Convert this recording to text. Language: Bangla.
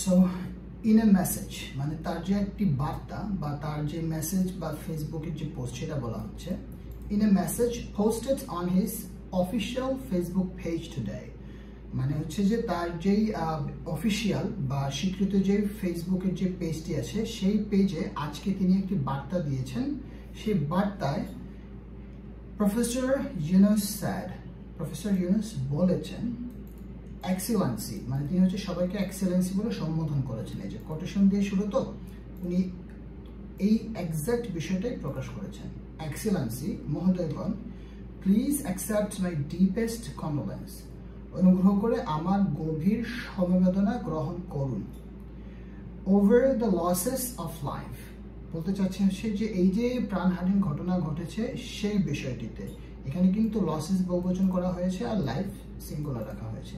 সো ইন এ মেসেজ মানে তার যে একটি বার্তা বা তার যে মেসেজ বা ফেসবুকের যে পোস্ট সেটা বলা হচ্ছে in a message posted on his official Facebook page today মানে হচ্ছে যে তার যেই অফিসিয়াল বা স্বীকৃত যে ফেসবুকের যে পেজটি আছে সেই পেজে আজকে তিনি একটি বার্তা দিয়েছেন। সেই বার্তায় প্রফেসর ইউনুস বলেছেন এক্সেলেন্সি মানে তিনি হচ্ছে সবাইকে এক্সেলেন্সি বলে সম্বোধন করেছেন। এই যে কোটেশন দিয়ে শুরু তো উনি এই এক্সাক্ট বিষয়টাই প্রকাশ করেছেন। এক্সেলেন্সি মহোদয়গণ, please accept my deepest condolence, অনুগ্রহ করে আমার গভীর সমবেদনা গ্রহণ করুন। Over the losses of life বলতে চাচ্ছেন সে যে এই যে প্রাণহানির ঘটনা ঘটেছে সেই বিষয়টিতে। এখানে কিন্তু লসেস বহুবচন করা হয়েছে আর লাইফ সিঙ্গুলার রাখা হয়েছে।